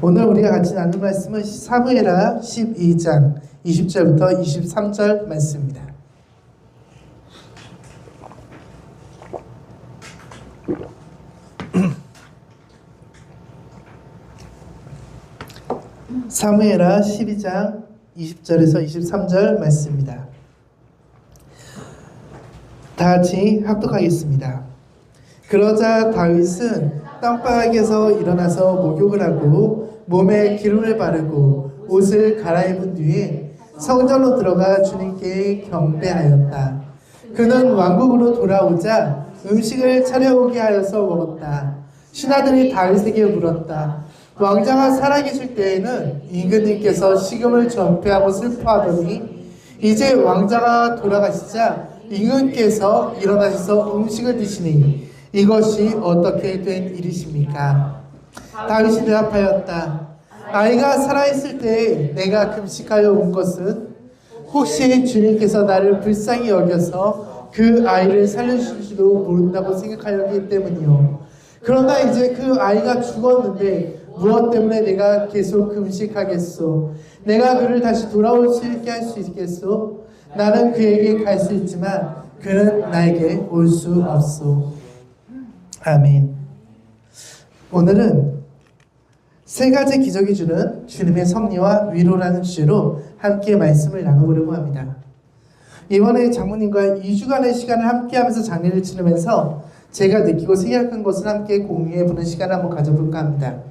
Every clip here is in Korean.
오늘 우리가 같이 나눌 말씀은 사무엘하 12장 20절부터 23절 말씀입니다. 사무엘하 12장 20절에서 23절 말씀입니다. 다 같이 합독하겠습니다. 그러자 다윗은 땅바닥에서 일어나서 목욕을 하고 몸에 기름을 바르고 옷을 갈아입은 뒤에 성전로 들어가 주님께 경배하였다. 그는 왕국으로 돌아오자 음식을 차려오게 하여서 먹었다. 신하들이 다윗에게 물었다. 왕자가 살아계실 때에는 임금님께서 식음을 전폐하고 슬퍼하더니 이제 왕자가 돌아가시자 임금께서 일어나셔서 음식을 드시니 이것이 어떻게 된 일이십니까? 다윗이 대답하였다. 아이가 살아있을 때 내가 금식하여 온 것은 혹시 주님께서 나를 불쌍히 여겨서 그 아이를 살려주실지도 모른다고 생각하였기 때문이요. 그러나 이제 그 아이가 죽었는데 무엇 때문에 내가 계속 금식하겠소? 내가 그를 다시 돌아올 수 있게 할 수 있겠소? 나는 그에게 갈 수 있지만 그는 나에게 올 수 없소. 아멘. 오늘은 세 가지 기적이 주는 주님의 섭리와 위로라는 주제로 함께 말씀을 나눠보려고 합니다. 이번에 장모님과 2주간의 시간을 함께하면서 장례를 치르면서 제가 느끼고 생각한 것을 함께 공유해보는 시간을 한번 가져볼까 합니다.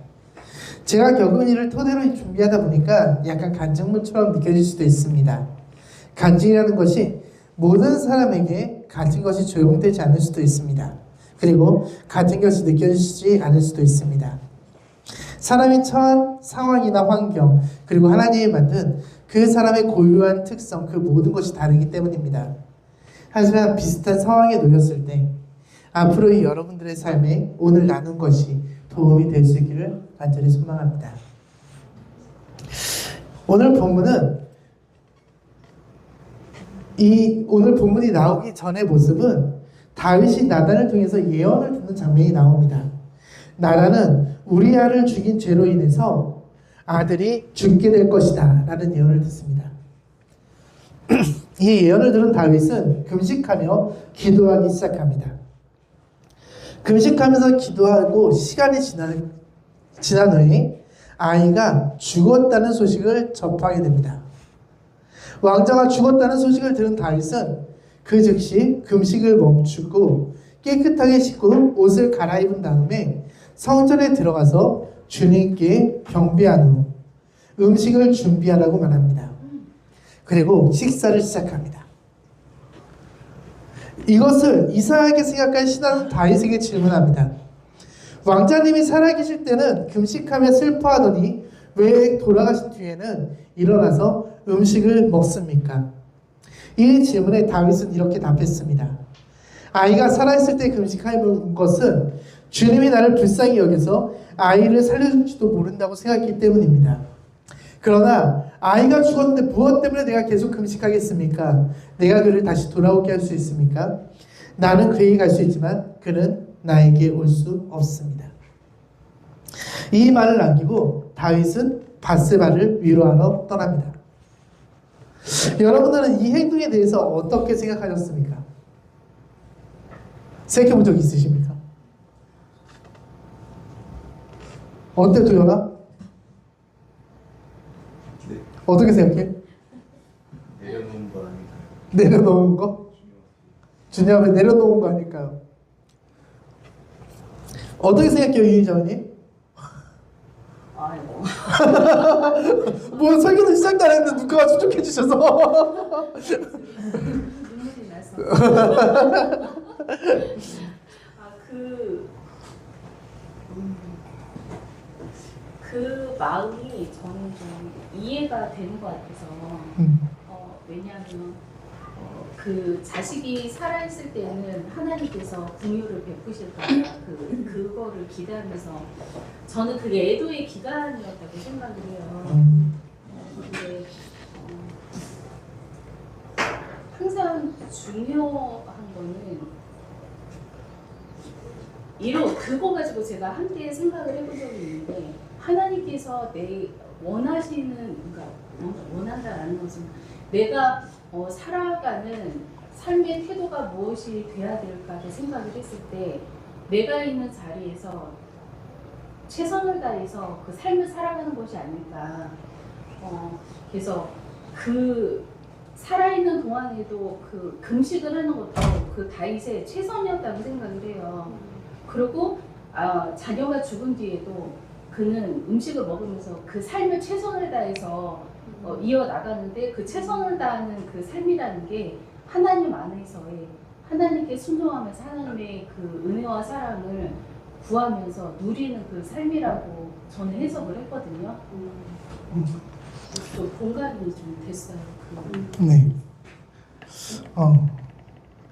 제가 겪은 일을 토대로 준비하다 보니까 약간 간증문처럼 느껴질 수도 있습니다. 간증이라는 것이 모든 사람에게 가진 것이 적용되지 않을 수도 있습니다. 그리고 같은 것이 느껴지지 않을 수도 있습니다. 사람이 처한 상황이나 환경, 그리고 하나님이 만든 그 사람의 고유한 특성, 그 모든 것이 다르기 때문입니다. 하지만 비슷한 상황에 놓였을 때 앞으로 여러분들의 삶에 오늘 나눈 것이 도움이 될 수 있기를 간절히 소망합니다. 오늘 본문은 오늘 본문이 나오기 전의 모습은 다윗이 나단을 통해서 예언을 듣는 장면이 나옵니다. 나단은 우리아를 죽인 죄로 인해서 아들이 죽게 될 것이다 라는 예언을 듣습니다. 이 예언을 들은 다윗은 금식하며 기도하기 시작합니다. 금식하면서 기도하고 시간이 지난 후에 아이가 죽었다는 소식을 접하게 됩니다. 왕자가 죽었다는 소식을 들은 다윗은 그 즉시 금식을 멈추고 깨끗하게 씻고 옷을 갈아입은 다음에 성전에 들어가서 주님께 경배한 후 음식을 준비하라고 말합니다. 그리고 식사를 시작합니다. 이것을 이상하게 생각한 신하는 다윗에게 질문합니다. 왕자님이 살아계실 때는 금식하며 슬퍼하더니 왜 돌아가신 뒤에는 일어나서 음식을 먹습니까? 이 질문에 다윗은 이렇게 답했습니다. 아이가 살아있을 때 금식하는 것은 주님이 나를 불쌍히 여겨서 아이를 살려줄지도 모른다고 생각했기 때문입니다. 그러나 아이가 죽었는데 무엇 때문에 내가 계속 금식하겠습니까? 내가 그를 다시 돌아오게 할 수 있습니까? 나는 그에게 갈 수 있지만 그는 나에게 올 수 없습니다. 이 말을 남기고 다윗은 밧세바를 위로하러 떠납니다. 여러분들은 이 행동에 대해서 어떻게 생각하셨습니까? 생각해본 적 있으십니까? 어때 도연아? 네. 어떻게 생각해? 내려놓은 거 아닐까요? 내려놓은 거? 주님 앞에 내려놓은 거 아닐까요? 어떻게 생각해요, 유희정님? 아이고. 뭐 설교도 시작도 안 했는데 누가 추적해 주셔서 눈물이 나서. 그 마음이 저는 좀 이해가 되는 것 같아서. 왜냐하면 그 자식이 살아있을 때는 하나님께서 긍휼을 베푸실까 그거를 기대하면서 저는 그게 애도의 기간이었다고 생각을 해요. 근데 항상 중요한 거는 그거 가지고 제가 함께 생각을 해본 적이 있는데, 하나님께서 내 원하시는, 그러니까 원한다라는 것은 내가 살아가는 삶의 태도가 무엇이 돼야 될까를 생각을 했을 때, 내가 있는 자리에서 최선을 다해서 그 삶을 살아가는 것이 아닐까. 그래서 그 살아있는 동안에도 그 금식을 하는 것도 그 다윗의 최선이었다고 생각을 해요. 그리고 자녀가 죽은 뒤에도 그는 음식을 먹으면서 그 삶을 최선을 다해서 이어나가는데, 그 최선을 다하는 그 삶이라는 게 하나님 안에서의, 하나님께 순종하면서 하나님의 그 은혜와 사랑을 구하면서 누리는 그 삶이라고 저는 해석을 했거든요. 좀 공감이 좀 됐어요. 네.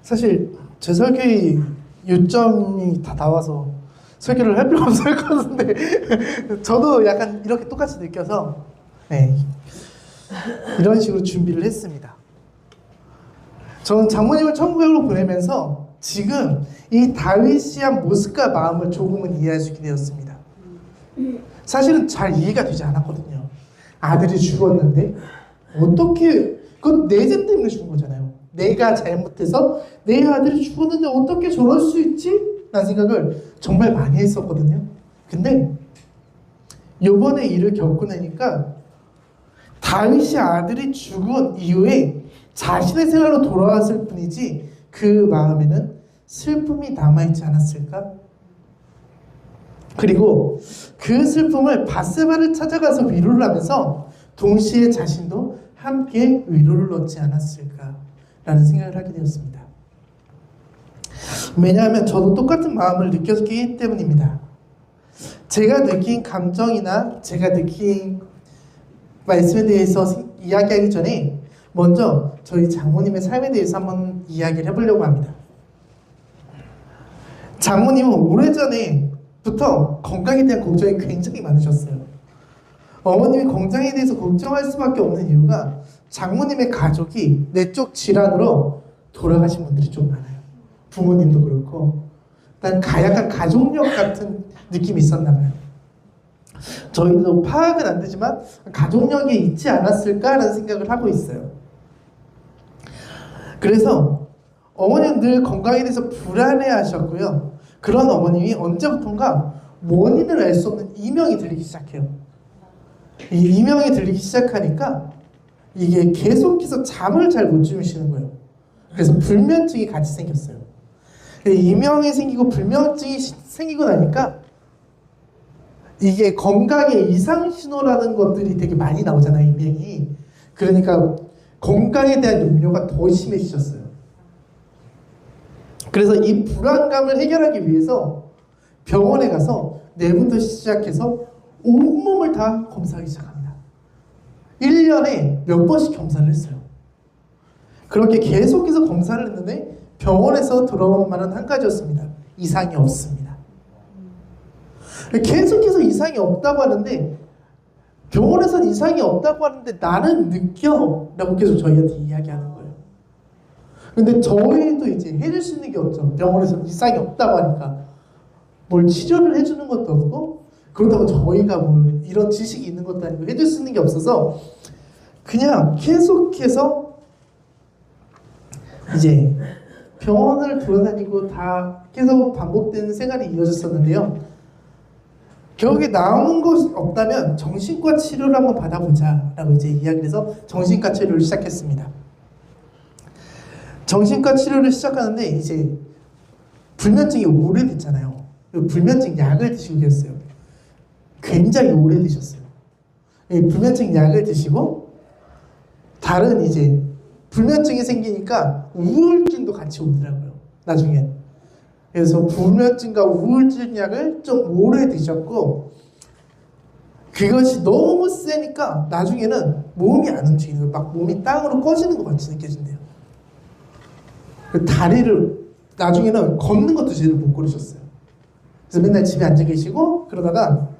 사실 제 설교의 요점이 다 나와서 설교를 할 필요 없을 것 같은데 저도 약간 이렇게 똑같이 느껴서 네, 이런 식으로 준비를 했습니다. 저는 장모님을 천국으로 보내면서 지금 이 다윗이 한 모습과 마음을 조금은 이해할 수 있게 되었습니다. 사실은 잘 이해가 되지 않았거든요. 아들이 죽었는데 어떻게, 그건 내 죄 때문에 죽은 거잖아요. 내가 잘못해서 내 아들이 죽었는데 어떻게 저럴 수 있지? 라는 생각을 정말 많이 했었거든요. 근데 요번에 일을 겪고 나니까 다윗이 아들이 죽은 이후에 자신의 생활로 돌아왔을 뿐이지 그 마음에는 슬픔이 남아있지 않았을까? 그리고 그 슬픔을 바세바를 찾아가서 위로를 하면서 동시에 자신도 함께 위로를 얻지 않았을까라는 생각을 하게 되었습니다. 왜냐하면 저도 똑같은 마음을 느꼈기 때문입니다. 제가 느낀 감정이나 제가 느낀 말씀에 대해서 이야기하기 전에 먼저 저희 장모님의 삶에 대해서 한번 이야기를 해보려고 합니다. 장모님은 오래전에부터 건강에 대한 걱정이 굉장히 많으셨어요. 어머님이 건강에 대해서 걱정할 수밖에 없는 이유가 장모님의 가족이 내적 질환으로 돌아가신 분들이 좀 많아요. 부모님도 그렇고 약간 가족력 같은 느낌이 있었나 봐요. 저희도 파악은 안 되지만 가족력이 있지 않았을까라는 생각을 하고 있어요. 그래서 어머니는 늘 건강에 대해서 불안해하셨고요. 그런 어머님이 언제부턴가 원인을 알 수 없는 이명이 들리기 시작해요. 이 이명이 들리기 시작하니까 이게 계속해서 잠을 잘 못 주무시는 거예요. 그래서 불면증이 같이 생겼어요. 이명이 생기고 불면증이 생기고 나니까 이게 건강에 이상 신호라는 것들이 되게 많이 나오잖아요, 이명이. 그러니까 건강에 대한 염려가 더 심해지셨어요. 그래서 이 불안감을 해결하기 위해서 병원에 가서 내부터 시작해서 온몸을 다 검사하기 시작합니다. 1년에 몇 번씩 검사를 했어요. 그렇게 계속해서 검사를 했는데 병원에서 들어온 말은 한 가지였습니다. 이상이 없습니다. 계속해서 이상이 없다고 하는데 병원에서는 이상이 없다고 하는데 나는 느껴 라고 계속 저희한테 이야기하는 거예요. 근데 저희도 이제 해줄 수 있는 게 없죠. 병원에서는 이상이 없다고 하니까 뭘 치료를 해주는 것도 없고 그렇다고 저희가 뭘 이런 지식이 있는 것도 아니고 해줄 수 있는 게 없어서 그냥 계속해서 이제 병원을 돌아다니고 다 계속 반복되는 생활이 이어졌었는데요. 결국에 나온 것이 없다면 정신과 치료를 한번 받아보자 라고 이제 이야기를 해서 정신과 치료를 시작했습니다. 정신과 치료를 시작하는데 이제 불면증이 오래됐잖아요. 불면증 약을 드시고 계셨어요. 굉장히 오래 드셨어요. 불면증 약을 드시고 다른 이제 불면증이 생기니까 우울증도 같이 오더라고요. 나중에. 그래서 불면증과 우울증 약을 좀 오래 드셨고 그것이 너무 세니까 나중에는 몸이 안 움직이는 거예요. 막 몸이 땅으로 꺼지는 것 같이 느껴진대요. 다리를 나중에는 걷는 것도 제대로 못 걸으셨어요. 그래서 맨날 집에 앉아 계시고 그러다가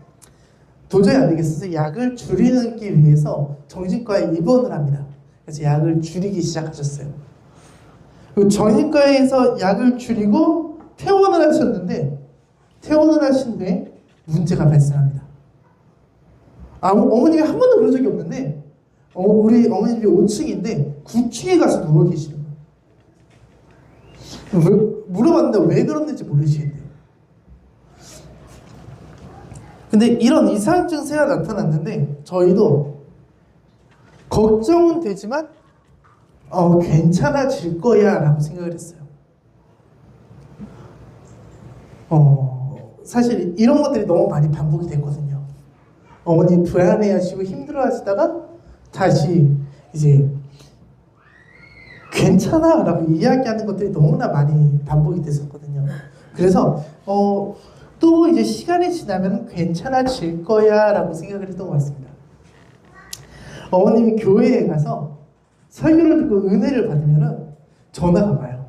도저히 안 되겠어서 약을 줄이기 위해서 정신과에 입원을 합니다. 그래서 약을 줄이기 시작하셨어요. 그리고 정신과에서 약을 줄이고 퇴원을 하셨는데 퇴원을 하신 후에 문제가 발생합니다. 어머님이 한 번도 그런 적이 없는데 우리 어머님이 5층인데 9층에 가서 누워 계시는 거예요. 물어봤는데 왜 그랬는지 모르시겠대요. 근데 이런 이상 증세가 나타났는데 저희도 걱정은 되지만 괜찮아질 거야 라고 생각을 했어요. 사실 이런 것들이 너무 많이 반복이 됐거든요. 어머니 불안해하시고 힘들어하시다가 다시 이제 괜찮아 라고 이야기하는 것들이 너무나 많이 반복이 됐었거든요. 그래서 또 이제 시간이 지나면 괜찮아질 거야 라고 생각을 했던 것 같습니다. 어머님이 교회에 가서 설교를 듣고 은혜를 받으면 전화가 와요.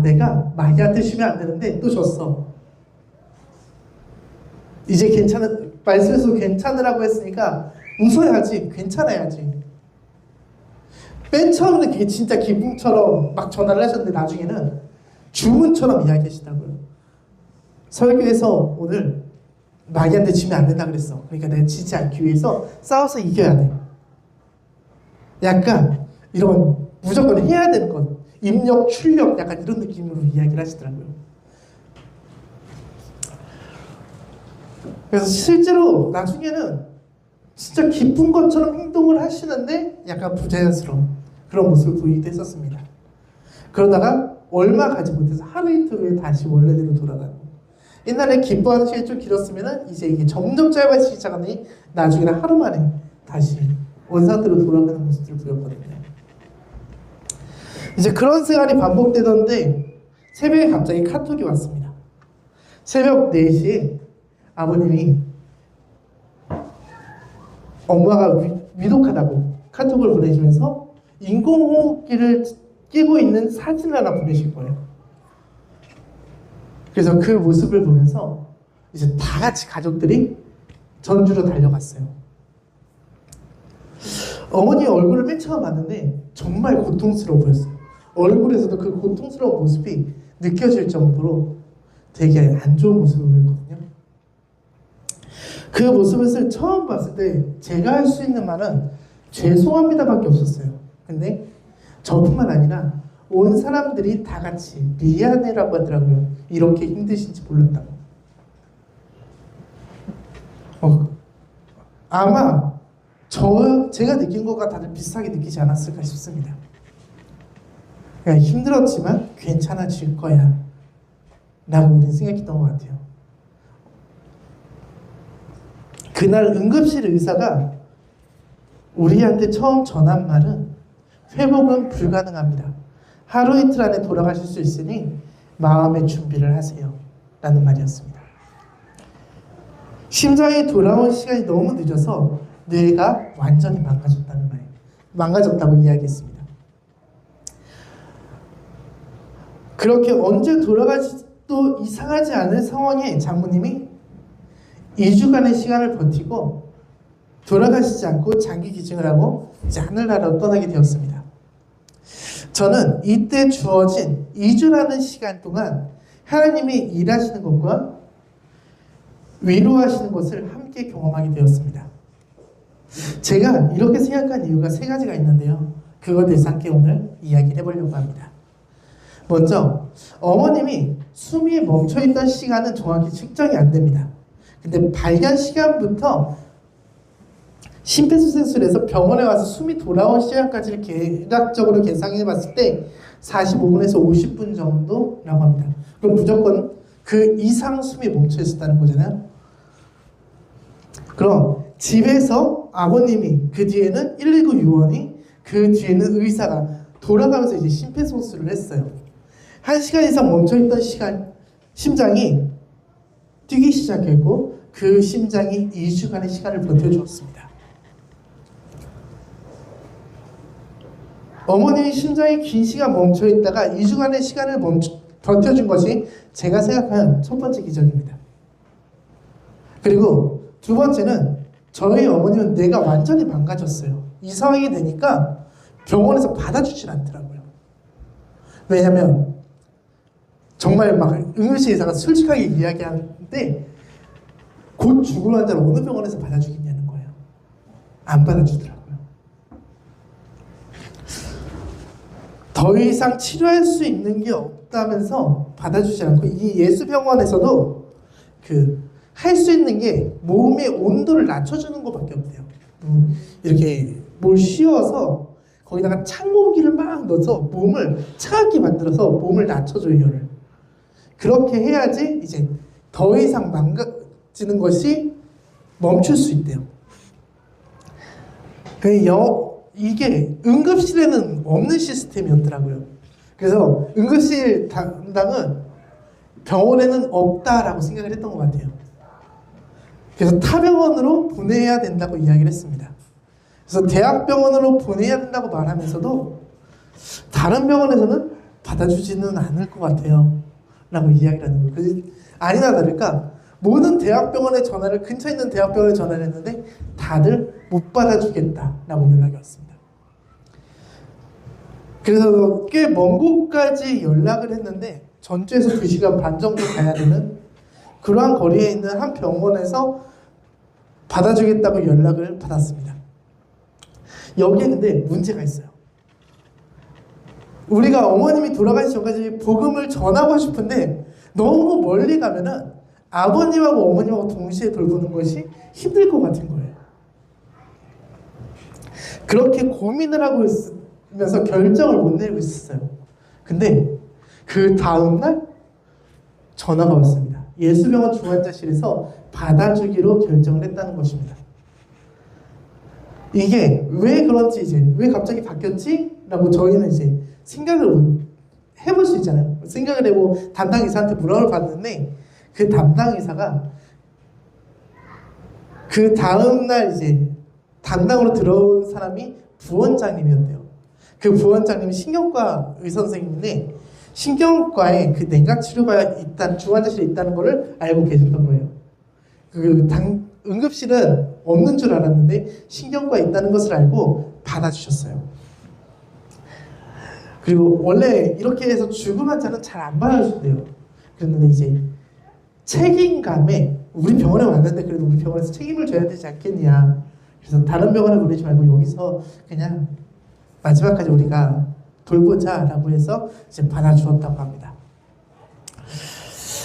내가 마귀한테 쉬면 안 되는데 또 졌어. 이제 말씀에서 괜찮으라고 했으니까 웃어야지, 괜찮아야지. 맨 처음에는 그게 진짜 기쁨처럼 막 전화를 하셨는데 나중에는 주문처럼 이야기하시더라고요. 설교에서 오늘 마귀한테 지면 안 된다 그랬어. 그러니까 내가 지지 않기 위해서 싸워서 이겨야 돼. 약간 이런 무조건 해야 되는 것, 입력, 출력 약간 이런 느낌으로 이야기를 하시더라고요. 그래서 실제로 나중에는 진짜 기쁜 것처럼 행동을 하시는데 약간 부자연스러운 그런 모습을 보이기도 했었습니다. 그러다가 얼마 가지 못해서 하루 이틀 후에 다시 원래대로 돌아가고, 옛날에 기뻐하는 시간이 좀 길었으면 이제 이게 점점 짧아지기 시작하니 나중에는 하루 만에 다시 원상태로 돌아가는 모습들을 보였거든요. 이제 그런 생활이 반복되던데 새벽에 갑자기 카톡이 왔습니다. 새벽 4시에 아버님이 엄마가 위독하다고 카톡을 보내시면서 인공호흡기를 끼고 있는 사진을 하나 보내실 거예요. 그래서 그 모습을 보면서 이제 다 같이 가족들이 전주로 달려갔어요. 어머니의 얼굴을 맨 처음 봤는데 정말 고통스러워 보였어요. 얼굴에서도 그 고통스러운 모습이 느껴질 정도로 되게 안 좋은 모습을 보였거든요. 그 모습을 처음 봤을 때 제가 할 수 있는 말은 죄송합니다 밖에 없었어요. 근데 저뿐만 아니라 온 사람들이 다 같이 미안해라고 하더라고요. 이렇게 힘드신지 몰랐다고. 아마 제가 느낀 것과 다들 비슷하게 느끼지 않았을까 싶습니다. 그냥 힘들었지만 괜찮아질 거야 라고 우리는 생각했던 것 같아요. 그날 응급실 의사가 우리한테 처음 전한 말은 회복은 불가능합니다. 하루 이틀 안에 돌아가실 수 있으니 마음의 준비를 하세요 라는 말이었습니다. 심장이 돌아온 시간이 너무 늦어서 뇌가 완전히 망가졌다고 이야기했습니다. 그렇게 언제 돌아갈지도 이상하지 않은 상황에 장모님이 2주간의 시간을 버티고 돌아가시지 않고 장기 기증을 하고 이제 하늘나라로 떠나게 되었습니다. 저는 이때 주어진 2주라는 시간 동안 하나님이 일하시는 것과 위로하시는 것을 함께 경험하게 되었습니다. 제가 이렇게 생각한 이유가 3가지가 있는데요. 그것에 대해서 함께 오늘 이야기를 해보려고 합니다. 먼저 어머님이 숨이 멈춰있던 시간은 정확히 측정이 안 됩니다. 근데 발견 시간부터 심폐소생술에서 병원에 와서 숨이 돌아온 시간까지를 대략적으로 계산해 봤을 때 45분에서 50분 정도라고 합니다. 그럼 무조건 그 이상 숨이 멈춰 있었다는 거잖아요. 그럼 집에서 아버님이, 그 뒤에는 119 요원이, 그 뒤에는 의사가 돌아가면서 이제 심폐소생술을 했어요. 1시간 이상 멈춰있던 심장이 뛰기 시작했고 그 심장이 2주간의 시간을 버텨주었습니다. 어머님이 심장이 긴 시간 멈춰있다가 2주간의 시간을 버텨준 것이 제가 생각하는 첫 번째 기적입니다. 그리고 두 번째는 저희 어머님은 뇌가 완전히 망가졌어요. 이 상황이 되니까 병원에서 받아주질 않더라고요. 왜냐하면 정말 막 응급실 의사가 솔직하게 이야기하는데 곧 죽을 환자를 어느 병원에서 받아주겠냐는 거예요. 안 받아주더라고요. 더 이상 치료할 수 있는 게 없다면서 받아주지 않고 이 예수병원에서도 할 수 있는 게 몸의 온도를 낮춰주는 것밖에 없대요. 이렇게 뭘 씌워서 거기다가 찬 공기를 막 넣어서 몸을 차갑게 만들어서 몸을 낮춰줘요. 열을. 그렇게 해야지 이제 더 이상 망가지는 것이 멈출 수 있대요. 이게 응급실에는 없는 시스템이었더라고요. 그래서 응급실 담당은 병원에는 없다라고 생각을 했던 것 같아요. 그래서 타 병원으로 보내야 된다고 이야기를 했습니다. 그래서 대학병원으로 보내야 된다고 말하면서도 다른 병원에서는 받아주지는 않을 것 같아요 라고 이야기를 하는 거예요. 아니나 다를까 모든 대학병원에 전화를 근처에 있는 대학병원에 전화를 했는데 다들 못 받아주겠다라고 연락이 왔습니다. 그래서 꽤 먼 곳까지 연락을 했는데 전주에서 2시간 반 정도 가야 되는 그러한 거리에 있는 한 병원에서 받아주겠다고 연락을 받았습니다. 여기에 근데 문제가 있어요. 우리가 어머님이 돌아가시기 전까지 복음을 전하고 싶은데 너무 멀리 가면은 아버님하고 어머님하고 동시에 돌보는 것이 힘들 것 같은 거예요. 그렇게 고민을 하고 있으면서 결정을 못 내리고 있었어요. 근데 그 다음날 전화가 왔습니다. 예수병원 중환자실에서 받아주기로 결정을 했다는 것입니다. 이게 왜 그런지 왜 갑자기 바뀌었지? 라고 저희는 생각을 해볼 수 있잖아요. 생각을 해보고 담당 의사한테 물어볼 봤는데 그 담당 의사가 그 다음날 담당으로 들어온 사람이 부원장님이었대요. 그 부원장님이 신경과 의선생님인데 신경과에 그 냉각 치료가 중환자실에 있다는 것을 알고 계셨던 거예요. 응급실은 없는 줄 알았는데 신경과에 있다는 것을 알고 받아주셨어요. 그리고 원래 이렇게 해서 죽은 환자는 잘 안 받아준대요. 그랬는데 책임감에 우리 병원에 왔는데 그래도 우리 병원에서 책임을 져야 되지 않겠냐. 그래서 다른 병원에 보내지 말고 여기서 그냥 마지막까지 우리가 돌보자라고 해서 받아주었다고 합니다.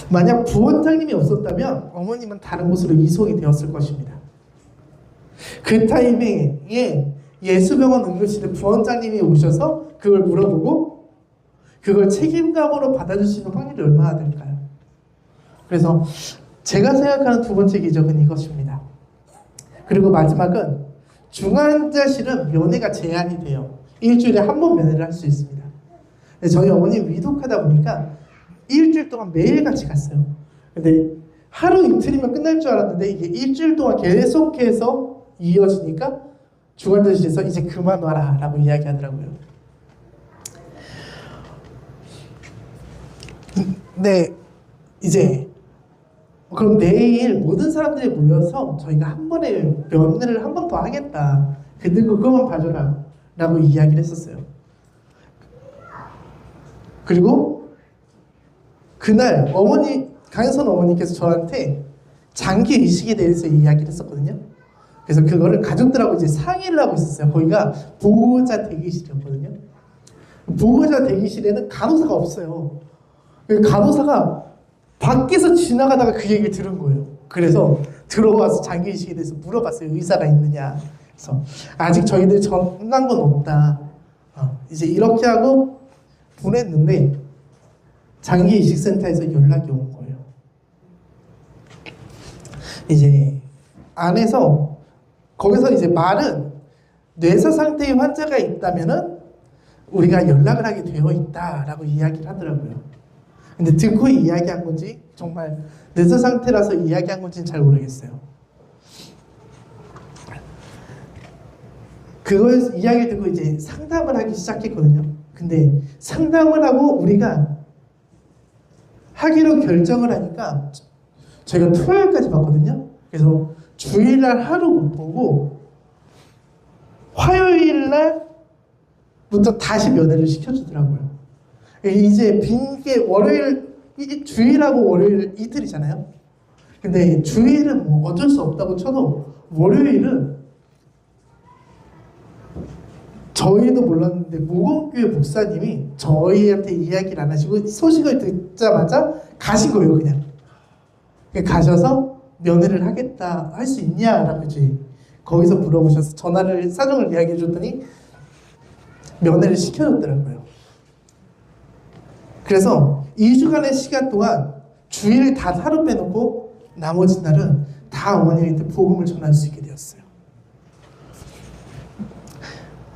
만약 부원장님이 없었다면 어머님은 다른 곳으로 이송이 되었을 것입니다. 그 타이밍에 예수병원 응급실에 부원장님이 오셔서 그걸 물어보고 그걸 책임감으로 받아주시는 확률이 얼마나 될까요? 그래서 제가 생각하는 두 번째 기적은 이것입니다. 그리고 마지막은 중환자실은 면회가 제한이 돼요. 일주일에 한 번 면회를 할 수 있습니다. 근데 저희 어머님 위독하다 보니까 일주일 동안 매일같이 갔어요. 근데 하루 이틀이면 끝날 줄 알았는데 이게 일주일 동안 계속해서 이어지니까 중환자실에서 이제 그만 와라 라고 이야기하더라고요. 네, 그럼 내일 모든 사람들이 모여서 저희가 한 번에 면회를 한 번 더 하겠다. 근데 그거만 봐줘라 라고 이야기를 했었어요. 그리고 그날 강혜선 어머니께서 저한테 장기 이식에 대해서 이야기를 했었거든요. 그래서 그거를 가족들하고 상의를 하고 있었어요. 거기가 보호자 대기실이었거든요. 보호자 대기실에는 간호사가 없어요. 간호사가 밖에서 지나가다가 그 얘기를 들은 거예요. 그래서 들어와서 장기 이식에 대해서 물어봤어요. 의사가 있느냐. 그래서 아직 저희들 전한 건 없다. 이렇게 하고 보냈는데 장기 이식센터에서 연락이 온 거예요. 안에서 거기서 말은 뇌사 상태의 환자가 있다면은 우리가 연락을 하게 되어 있다라고 이야기를 하더라고요. 근데 듣고 이야기한 건지 정말 뇌사 상태라서 이야기한 건지는 잘 모르겠어요. 그걸 이야기를 듣고 상담을 하기 시작했거든요. 근데 상담을 하고 우리가 하기로 결정을 하니까 저희가 토요일까지 봤거든요. 그래서 주일날 하루 못 보고 화요일날부터 다시 면회를 시켜주더라고요. 빈게 월요일 이 주일하고 월요일 이틀이잖아요. 근데 주일은 뭐 어쩔 수 없다고 쳐도 월요일은 저희도 몰랐는데 모건교회 목사님이 저희한테 이야기를 안 하시고 소식을 듣자마자 가신 거예요. 그냥 가셔서 면회를 하겠다 할 수 있냐라고 이제 거기서 물어보셔서 전화를 사정을 이야기해 줬더니 면회를 시켜줬더라고요. 그래서 2주간의 시간 동안 주일 단 하루 빼놓고 나머지 날은 다 어머님한테 복음을 전할 수 있게 되었어요.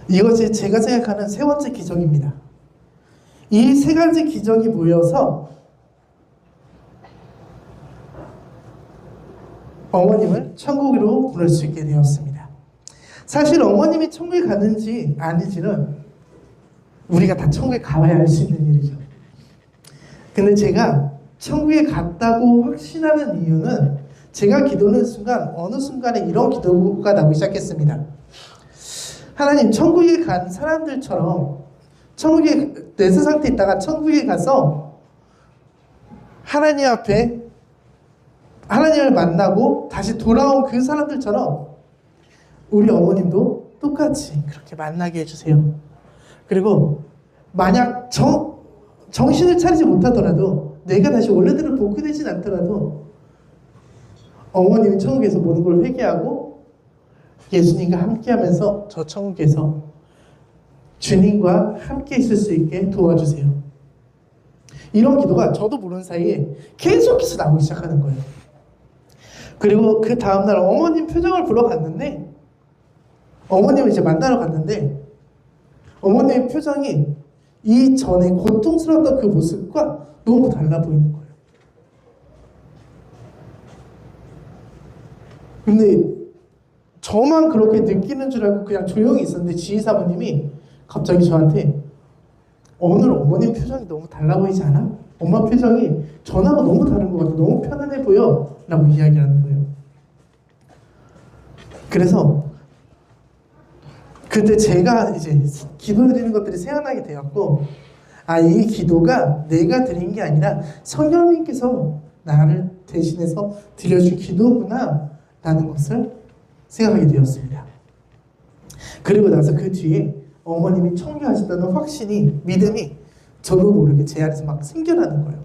이것이 제가 생각하는 세 번째 기적입니다. 이 세 가지 기적이 모여서 어머님을 천국으로 부를 수 있게 되었습니다. 사실 어머님이 천국에 가는지 아닌지는 우리가 다 천국에 가봐야 알 수 있는 일이죠. 근데 제가 천국에 갔다고 확신하는 이유는 제가 기도하는 순간 어느 순간에 이런 기도가 나오기 시작했습니다. 하나님, 천국에 간 사람들처럼 천국에 뇌세 상태에 있다가 천국에 가서 하나님 앞에 하나님을 만나고 다시 돌아온 그 사람들처럼 우리 어머님도 똑같이 그렇게 만나게 해주세요. 그리고 만약 정신을 차리지 못하더라도 내가 다시 원래대로 복귀되진 않더라도 어머님이 천국에서 모든 걸 회개하고 예수님과 함께하면서 저 천국에서 주님과 함께 있을 수 있게 도와주세요. 이런 기도가 저도 모르는 사이에 계속해서 나오기 시작하는 거예요. 그리고 그 다음날 어머님 표정을 보러 갔는데 어머님을 이제 만나러 갔는데 어머님의 표정이 이전에 고통스러웠던 그 모습과 너무 달라 보이는 거예요. 근데 저만 그렇게 느끼는 줄 알고 그냥 조용히 있었는데 지휘사모님이 갑자기 저한테 오늘 어머님 표정이 너무 달라 보이지 않아? 엄마 표정이 전하고 너무 다른 것 같아. 너무 편안해 보여. 라고 이야기하는 거예요. 그래서 그때 제가 이제 기도드리는 것들이 생각나게 되었고, 이 기도가 내가 드린 게 아니라 성령님께서 나를 대신해서 드려준 기도구나 라는 것을 생각하게 되었습니다. 그리고 나서 그 뒤에 어머님이 청교하셨다는 확신이, 믿음이 저도 모르게 제 안에서 막 생겨나는 거예요.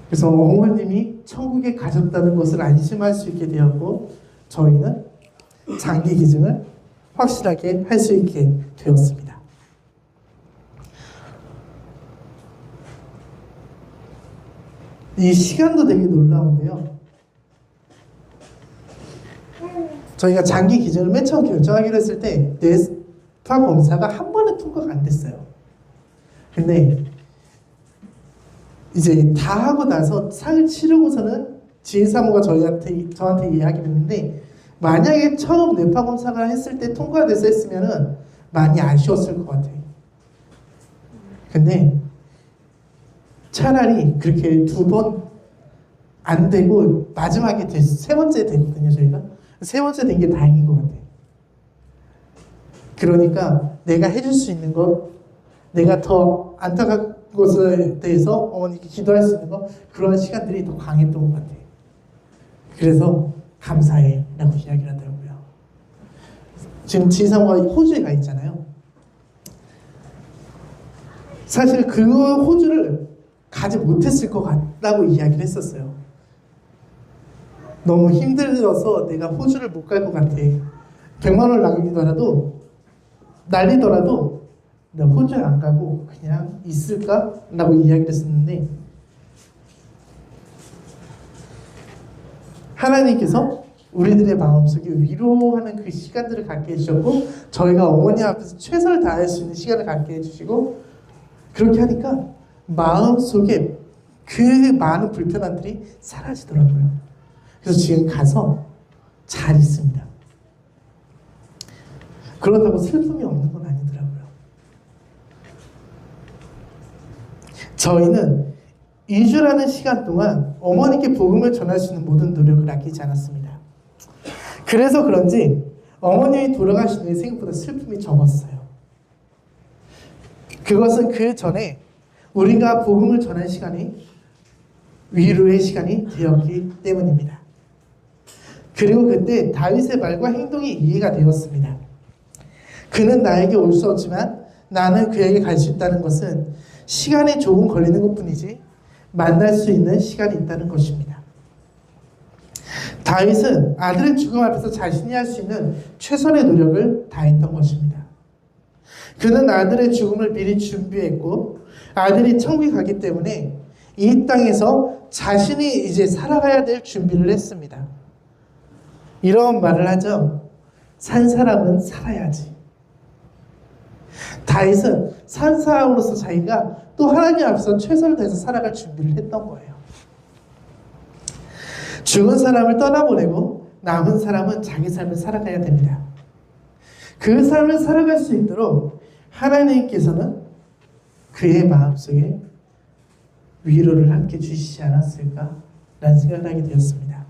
그래서 어머님이 천국에 가셨다는 것을 안심할 수 있게 되었고 저희는 장기 기증을 확실하게 할 수 있게 되었습니다. 이 시간도 되게 놀라운데요. 저희가 장기 기증을 맨 처음 결정하기로 했을 때 뇌파 검사가 한 번에 통과가 안 됐어요. 근데 이제 다 하고 나서 상을 치르고서는 지휘사모가 저한테 이야기를 했는데 만약에 처음 뇌파 검사를 했을 때 통과돼서 했으면은 많이 아쉬웠을 것 같아요. 근데 차라리 그렇게 두 번 안 되고 마지막에 세 번째 됐거든요. 저희가 세 번째 된 게 다행인 것 같아요. 그러니까 내가 해줄 수 있는 것, 내가 더 안타까운 것에 대해서 어머니께 기도할 수 있는 것, 그런 시간들이 더 강했던 것 같아요. 그래서 감사해 라고 이야기를 하더라고요. 지금 지상과 호주에 가 있잖아요. 사실 그 호주를 가지 못했을 것 같다고 이야기를 했었어요. 너무 힘들어서 내가 호주를 못 갈 것 같아. 100만 원을 날리더라도 내가 호주에 안 가고 그냥 있을까? 라고 이야기를 했었는데 하나님께서 우리들의 마음속에 위로하는 그 시간들을 갖게 해주셨고 저희가 어머니 앞에서 최선을 다할 수 있는 시간을 갖게 해주시고 그렇게 하니까 마음속에 그 많은 불편함들이 사라지더라고요. 그래서 지금 가서 잘 있습니다. 그렇다고 슬픔이 없는 건 아니더라고요. 저희는 2주라는 시간 동안 어머니께 복음을 전할 수 있는 모든 노력을 아끼지 않았습니다. 그래서 그런지 어머님이 돌아가신 후에 생각보다 슬픔이 적었어요. 그것은 그 전에 우리가 복음을 전할 시간이 위로의 시간이 되었기 때문입니다. 그리고 그때 다윗의 말과 행동이 이해가 되었습니다. 그는 나에게 올 수 없지만 나는 그에게 갈 수 있다는 것은 시간이 조금 걸리는 것뿐이지 만날 수 있는 시간이 있다는 것입니다. 다윗은 아들의 죽음 앞에서 자신이 할 수 있는 최선의 노력을 다했던 것입니다. 그는 아들의 죽음을 미리 준비했고 아들이 천국에 가기 때문에 이 땅에서 자신이 이제 살아가야 될 준비를 했습니다. 이런 말을 하죠. 산 사람은 살아야지. 다윗은 산 사람으로서 자기가 또 하나님 앞에서 최선을 다해서 살아갈 준비를 했던 거예요. 죽은 사람을 떠나보내고 남은 사람은 자기 삶을 살아가야 됩니다. 그 삶을 살아갈 수 있도록 하나님께서는 그의 마음속에 위로를 함께 주시지 않았을까 라는 생각을 하게 되었습니다.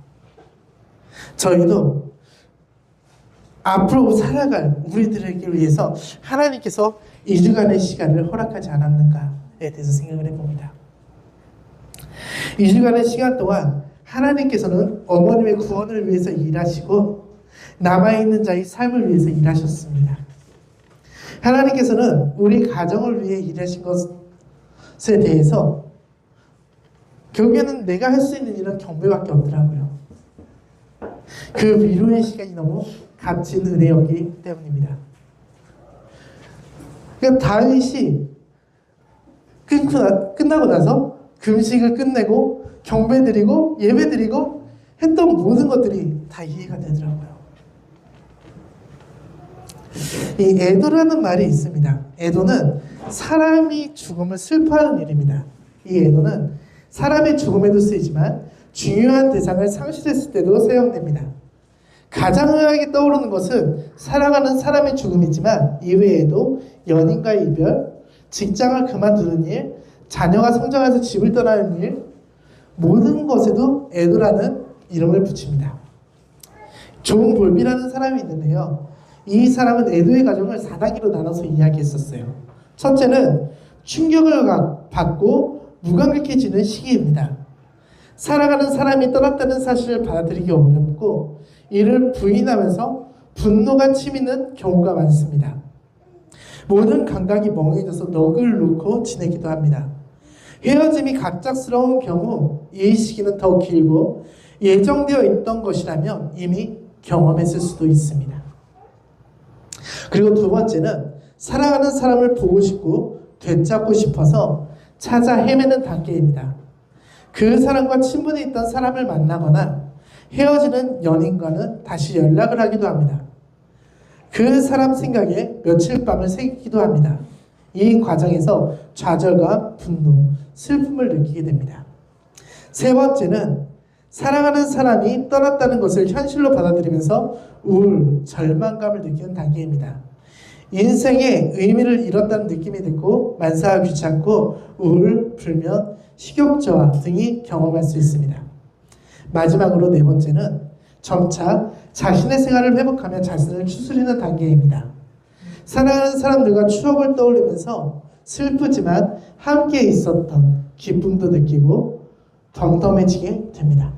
저희도 앞으로 살아갈 우리들에게 위해서 하나님께서 2주간의 시간을 허락하지 않았는가에 대해서 생각을 해봅니다. 2주간의 시간 동안 하나님께서는 어머님의 구원을 위해서 일하시고 남아있는 자의 삶을 위해서 일하셨습니다. 하나님께서는 우리 가정을 위해 일하신 것에 대해서 결국에는 내가 할 수 있는 일은 경배밖에 없더라고요. 그 위로의 시간이 너무 값진 은혜였기 때문입니다. 그러니까 다윗이 끝나고 나서 금식을 끝내고 경배드리고 예배드리고 했던 모든 것들이 다 이해가 되더라고요. 이 애도라는 말이 있습니다. 애도는 사람이 죽음을 슬퍼하는 일입니다. 이 애도는 사람의 죽음에도 쓰이지만 중요한 대상을 상실했을 때도 사용됩니다. 가장 흔하게 떠오르는 것은 살아가는 사람의 죽음이지만 이외에도 연인과의 이별, 직장을 그만두는 일, 자녀가 성장해서 집을 떠나는 일, 모든 것에도 애도라는 이름을 붙입니다. 존 볼비라는 사람이 있는데요. 이 사람은 애도의 과정을 4단계로 나눠서 이야기했었어요. 첫째는 충격을 받고 무감각해지는 시기입니다. 살아가는 사람이 떠났다는 사실을 받아들이기 어렵고 이를 부인하면서 분노가 치미는 경우가 많습니다. 모든 감각이 멍해져서 넋을 놓고 지내기도 합니다. 헤어짐이 갑작스러운 경우 이 시기는 더 길고 예정되어 있던 것이라면 이미 경험했을 수도 있습니다. 그리고 두 번째는 사랑하는 사람을 보고 싶고 되찾고 싶어서 찾아 헤매는 단계입니다. 그 사람과 친분이 있던 사람을 만나거나 헤어지는 연인과는 다시 연락을 하기도 합니다. 그 사람 생각에 며칠 밤을 새기기도 합니다. 이 과정에서 좌절과 분노, 슬픔을 느끼게 됩니다. 세 번째는 사랑하는 사람이 떠났다는 것을 현실로 받아들이면서 우울, 절망감을 느끼는 단계입니다. 인생의 의미를 잃었다는 느낌이 들고 만사가 귀찮고 우울, 불면, 식욕저하 등이 경험할 수 있습니다. 마지막으로 네 번째는 점차 자신의 생활을 회복하며 자신을 추스리는 단계입니다. 사랑하는 사람들과 추억을 떠올리면서 슬프지만 함께 있었던 기쁨도 느끼고 덤덤해지게 됩니다.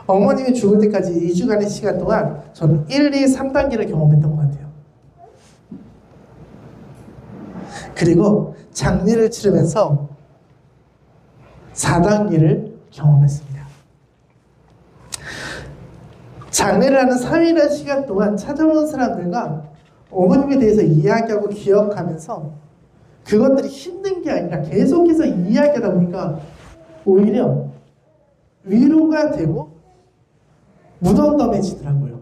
어머님이 죽을 때까지 2주간의 시간 동안 저는 1, 2, 3단계를 경험했던 것 같아요. 그리고 장례를 치르면서 4단계를 경험했습니다. 장례를 하는 3일의 시간 동안 찾아오는 사람들과 어머님에 대해서 이야기하고 기억하면서 그것들이 힘든 게 아니라 계속해서 이야기하다 보니까 오히려 위로가 되고 무덤덤해지더라고요.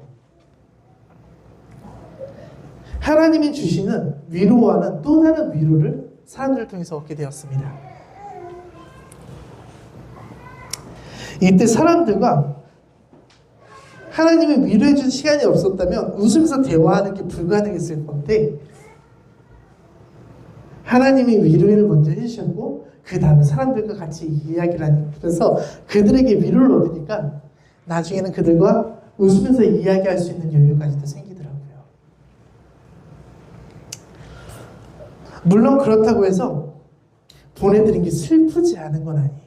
하나님이 주시는 위로와는 또 다른 위로를 사람들을 통해서 얻게 되었습니다. 이때 사람들과 하나님이 위로해 준 시간이 없었다면 웃으면서 대화하는 게 불가능했을 건데 하나님이 위로를 먼저 해주셨고 그 다음에 사람들과 같이 이야기를 하면서 그들에게 위로를 얻으니까 나중에는 그들과 웃으면서 이야기할 수 있는 여유까지도 생기더라고요. 물론 그렇다고 해서 보내드린 게 슬프지 않은 건 아니에요.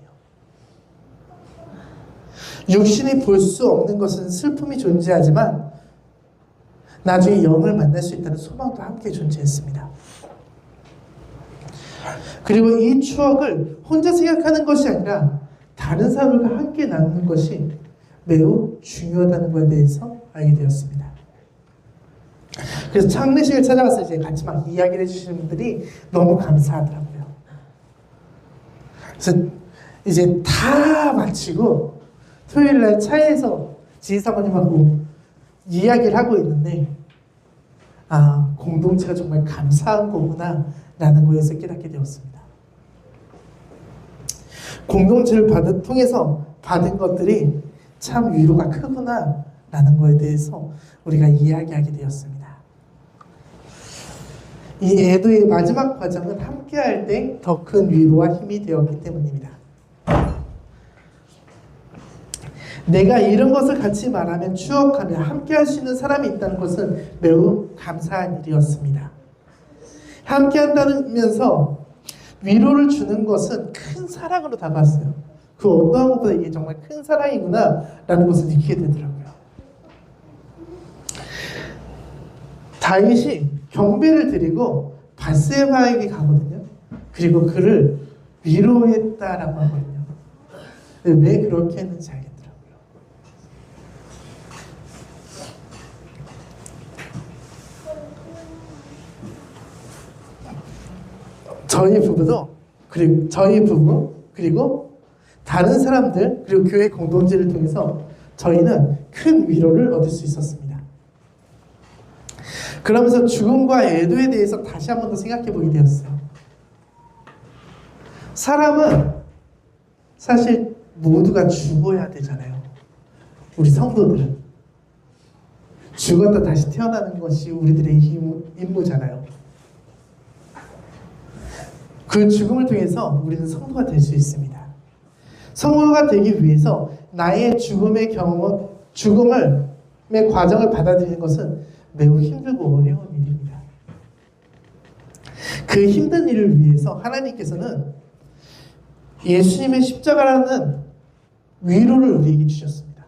육신이 볼 수 없는 것은 슬픔이 존재하지만 나중에 영을 만날 수 있다는 소망도 함께 존재했습니다. 그리고 이 추억을 혼자 생각하는 것이 아니라 다른 사람과 함께 나누는 것이 매우 중요하다는 것에 대해서 알게 되었습니다. 그래서 장례식을 찾아가서 이제 같이 막 이야기를 해주시는 분들이 너무 감사하더라고요. 그래서 이제 다 마치고 토요일 날 차에서 지사모님하고 이야기를 하고 있는데 공동체가 정말 감사한 거구나 라는 거에서 깨닫게 되었습니다. 공동체를 통해서 받은 것들이 참 위로가 크구나 라는 거에 대해서 우리가 이야기하게 되었습니다. 이 애도의 마지막 과정은 함께할 때 더 큰 위로와 힘이 되었기 때문입니다. 내가 이런 것을 같이 말하면 추억하며 함께할 수 있는 사람이 있다는 것은 매우 감사한 일이었습니다. 함께한다면서 위로를 주는 것은 큰 사랑으로 다가왔어요. 그 어떠한 것보다 이게 정말 큰 사랑이구나 라는 것을 느끼게 되더라고요. 다윗이 경배를 드리고 밧세바에게 가거든요. 그리고 그를 위로했다라고 하거든요. 왜 그렇게 했는지 알겠더라고요. 저희 부부 그리고 다른 사람들 그리고 교회 공동체를 통해서 저희는 큰 위로를 얻을 수 있었습니다. 그러면서 죽음과 애도에 대해서 다시 한 번 더 생각해 보게 되었어요. 사람은 사실 모두가 죽어야 되잖아요. 우리 성도들은 죽었다 다시 태어나는 것이 우리들의 임무잖아요. 그 죽음을 통해서 우리는 성도가 될 수 있습니다. 성도가 되기 위해서 나의 죽음의 과정을 받아들이는 것은 매우 힘들고 어려운 일입니다. 그 힘든 일을 위해서 하나님께서는 예수님의 십자가라는 위로를 우리에게 주셨습니다.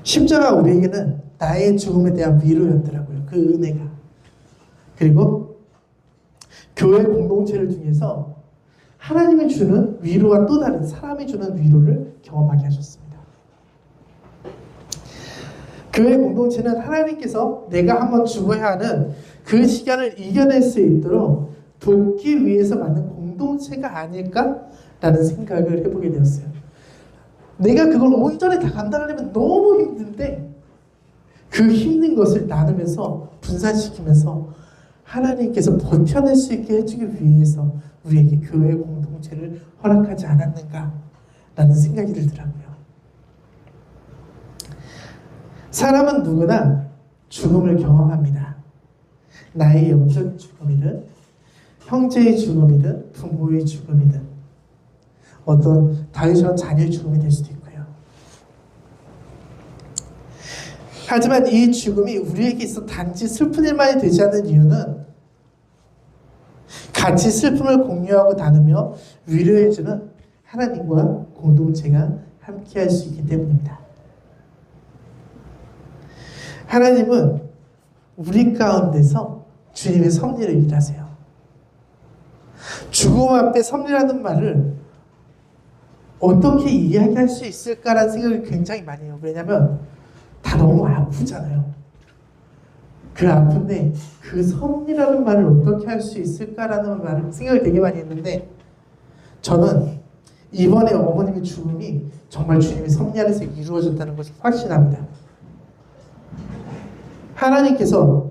십자가 우리에게는 나의 죽음에 대한 위로였더라고요. 그 은혜가. 그리고 교회 공동체를 통해서 하나님이 주는 위로와 또 다른 사람이 주는 위로를 경험하게 하셨습니다. 교회 공동체는 하나님께서 내가 한번 죽어야 하는 그 시간을 이겨낼 수 있도록 돕기 위해서 만든 공동체가 아닐까라는 생각을 해보게 되었어요. 내가 그걸 온전히 다 감당하려면 너무 힘든데 그 힘든 것을 나누면서 분산시키면서 하나님께서 버텨낼 수 있게 해주기 위해서 우리에게 교회 공동체를 허락하지 않았는가라는 생각이 들더라고요. 사람은 누구나 죽음을 경험합니다. 나의 영적인 죽음이든 형제의 죽음이든 부모의 죽음이든 어떤 다윗처럼 자녀의 죽음이 될 수도 있고요. 하지만 이 죽음이 우리에게 있어 단지 슬픈 일만이 되지 않는 이유는 같이 슬픔을 공유하고 나누며 위로해주는 하나님과 공동체가 함께할 수 있기 때문입니다. 하나님은 우리 가운데서 주님의 섭리를 일하세요. 죽음 앞에 섭리라는 말을 어떻게 이야기할 수 있을까라는 생각을 굉장히 많이 해요. 왜냐하면 다 너무 아프잖아요. 그 아픈데 그 섭리라는 말을 어떻게 할 수 있을까라는 말을 생각을 되게 많이 했는데 저는 이번에 어머님의 죽음이 정말 주님의 섭리 안에서 이루어졌다는 것을 확신합니다. 하나님께서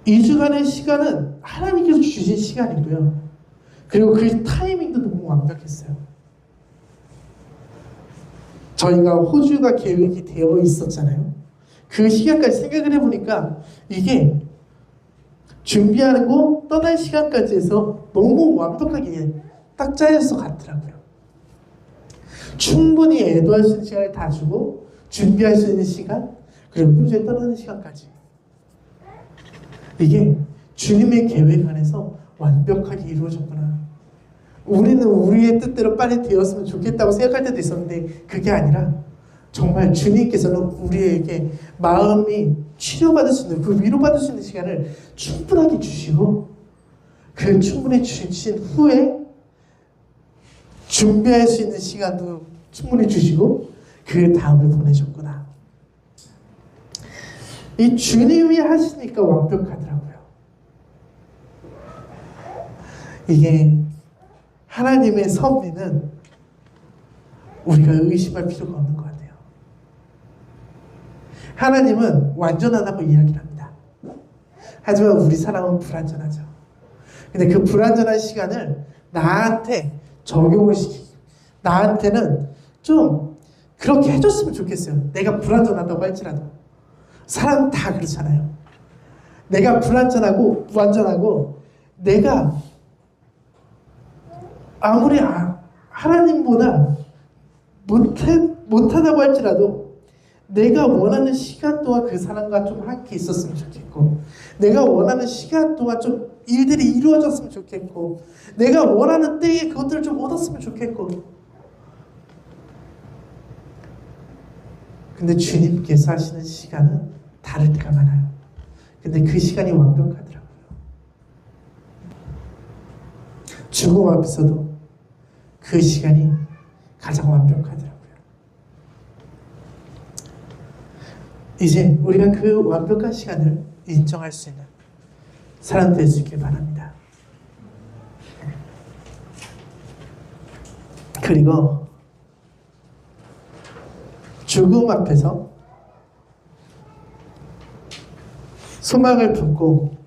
2주간의 시간은 하나님께서 주신 시간이고요. 그리고 그 타이밍도 너무 완벽했어요. 저희가 호주가 계획이 되어 있었잖아요. 그 시간까지 생각을 해보니까 이게 준비하고 떠날 시간까지 해서 너무 완벽하게 딱 짜여서 같더라고요. 충분히 애도할 수 있는 시간을 다 주고 준비할 수 있는 시간 그리고 호주에 떠나는 시간까지 이게 주님의 계획 안에서 완벽하게 이루어졌구나. 우리는 우리의 뜻대로 빨리 되었으면 좋겠다고 생각할 때도 있었는데 그게 아니라 정말 주님께서는 우리에게 마음이 치료받을 수 있는, 그 위로받을 수 있는 시간을 충분하게 주시고, 그 충분히 주신 후에 준비할 수 있는 시간도 충분히 주시고 그 다음을 보내셨구나. 이 주님이 하시니까 완벽하더라고요. 이게 하나님의 섭리는 우리가 의심할 필요가 없는 것 같아요. 하나님은 완전하다고 이야기를 합니다. 하지만 우리 사람은 불완전하죠. 근데 그 불완전한 시간을 나한테 적용을 시키고, 나한테는 좀 그렇게 해줬으면 좋겠어요. 내가 불완전하다고 할지라도. 사람 다 그렇잖아요. 내가 불완전하고 완전하고, 내가 아무리 하나님보다 못하다고 할지라도 내가 원하는 시간 동안 그 사람과 좀 함께 있었으면 좋겠고, 내가 원하는 시간 동안 좀 일들이 이루어졌으면 좋겠고, 내가 원하는 때에 그것들을 좀 얻었으면 좋겠고. 근데 주님께서 하시는 시간은 다를 때가 많아요. 근데 그 시간이 완벽하더라고요. 죽음 앞에서도 그 시간이 가장 완벽하더라고요. 이제 우리가 그 완벽한 시간을 인정할 수 있는 사람 될 수 있길 바랍니다. 그리고 죽음 앞에서 소망을 품고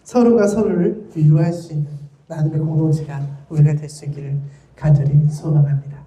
서로가 서로를 위로할 수 있는 나눔의 공동체가 우리가 될 수 있기를 간절히 소망합니다.